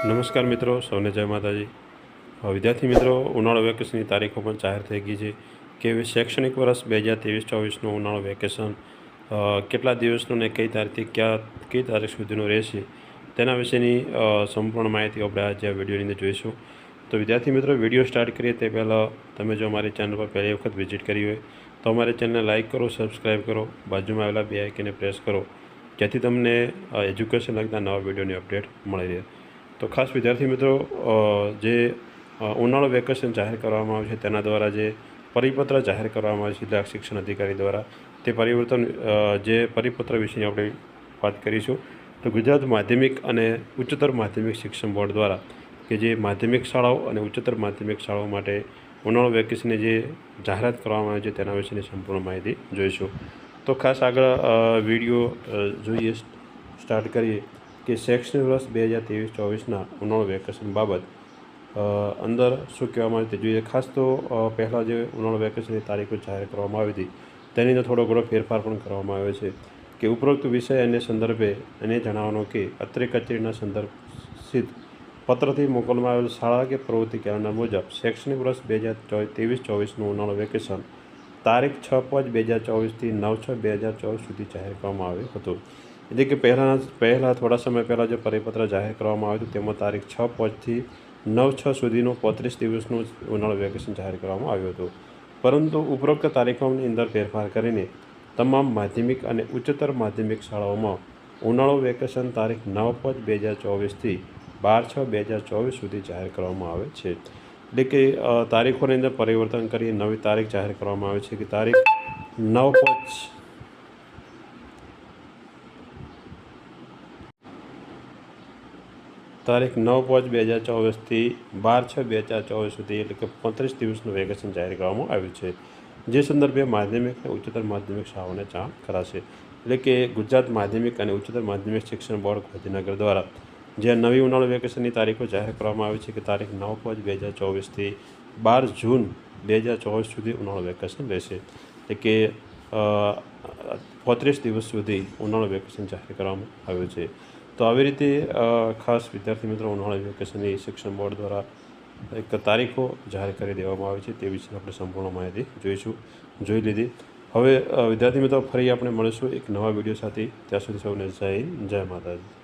નમસ્કાર મિત્રો, સૌને જય માતાજી। વિદ્યાર્થી મિત્રો, ઉનાળુ વેકેશનની તારીખો પણ જાહેર થઈ ગઈ છે કે શૈક્ષણિક વર્ષ 2023-24નું ઉનાળુ વેકેશન કેટલા દિવસનું ને કઈ તારીખથી કઈ તારીખ સુધીનું રહેશે તેના વિશેની સંપૂર્ણ માહિતી આપણે આજે આ વિડીયોની અંદર જોઈશું। તો વિદ્યાર્થી મિત્રો, વિડીયો સ્ટાર્ટ કરીએ તે પહેલાં તમે જો અમારી ચેનલ પર પહેલી વખત વિઝિટ કરી હોય તો અમારી ચેનલને લાઇક કરો, સબસ્ક્રાઈબ કરો, બાજુમાં આવેલા બે આઇકનને પ્રેસ કરો જેથી તમને એજ્યુકેશન લગતા નવા વિડીયોની અપડેટ મળી રહે। તો ખાસ વિદ્યાર્થી મિત્રો, જે ઉનાળુ વેકેશન જાહેર કરવામાં આવ્યું છે તેના દ્વારા જે પરિપત્ર જાહેર કરવામાં આવ્યું છે જિલ્લા શિક્ષણ અધિકારી દ્વારા, તે પરિપત્ર વિશેની આપણે વાત કરીશું। તો ગુજરાત માધ્યમિક અને ઉચ્ચતર માધ્યમિક શિક્ષણ બોર્ડ દ્વારા કે જે માધ્યમિક શાળાઓ અને ઉચ્ચતર માધ્યમિક શાળાઓ માટે ઉનાળુ વેકેશનની જે જાહેરાત કરવામાં આવી છે તેના વિશેની સંપૂર્ણ માહિતી જોઈશું। તો ખાસ આગળ વિડીયો જોઈએ, સ્ટાર્ટ કરીએ કે શૈક્ષણિક વર્ષ 2023-24ના ઉનાળુ વેકેશન બાબત અંદર શું કહેવામાં આવ્યું તે જોઈએ। ખાસ તો પહેલાં જે ઉનાળુ વેકેશનની તારીખો જાહેર કરવામાં આવી હતી તેની અંદર થોડો ઘણો ફેરફાર પણ કરવામાં આવ્યો છે કે ઉપરોક્ત વિષય અને સંદર્ભે એને જણાવવાનું કે અત્રે કચેરીના સંદર્ભિત પત્રથી મોકલવામાં આવેલ શાળા કે પ્રવૃત્તિ કેલેન્ડર મુજબ શૈક્ષણિક વર્ષ 2023-24નું ઉનાળુ વેકેશન તારીખ 6/5/2024થી 9/6/2024 સુધી જાહેર કરવામાં આવ્યું હતું। એટલે કે પહેલાં થોડા સમય પહેલાં જે પરિપત્ર જાહેર કરવામાં આવ્યું હતું તેમાં તારીખ 6/5થી 9/6 સુધીનું 35 દિવસનું ઉનાળુ વેકેશન જાહેર કરવામાં આવ્યું હતું, પરંતુ ઉપરોક્ત તારીખોની અંદર ફેરફાર કરીને તમામ માધ્યમિક અને ઉચ્ચતર માધ્યમિક શાળાઓમાં ઉનાળુ વેકેશન તારીખ 9/5/2024થી 12/6/2024 સુધી જાહેર કરવામાં આવે છે। એટલે કે તારીખોની અંદર પરિવર્તન કરી નવી તારીખ જાહેર કરવામાં આવે છે કે તારીખ 9/5 તારીખ 9/5/2024થી 12/6/2024 સુધી, એટલે કે 35 દિવસનું વેકેશન જાહેર કરવામાં આવ્યું છે, જે સંદર્ભે માધ્યમિક અને ઉચ્ચતર માધ્યમિક શાળાઓને જાણ કરાશે। એટલે કે ગુજરાત માધ્યમિક અને ઉચ્ચતર માધ્યમિક શિક્ષણ બોર્ડ ગાંધીનગર દ્વારા જે નવી ઉનાળુ વેકેશનની તારીખો જાહેર કરવામાં આવી છે કે તારીખ 9/5/2024થી 12 જૂન 2024 સુધી ઉનાળુ વેકેશન રહેશે। એટલે કે 35 દિવસ સુધી ઉનાળુ વેકેશન જાહેર કરવામાં આવ્યું છે। તો આવી રીતે ખાસ વિદ્યાર્થી મિત્રો, ઉનાળુ વેકેશનની શિક્ષણ બોર્ડ દ્વારા એક તારીખો જાહેર કરી દેવામાં આવી છે તે વિશે આપણે સંપૂર્ણ માહિતી જોઈ લીધી। હવે વિદ્યાર્થી મિત્રો, ફરી આપણે મળીશું એક નવા વિડીયો સાથે। ત્યાં સુધી સૌને જય હિન્દ, જય માતાજી।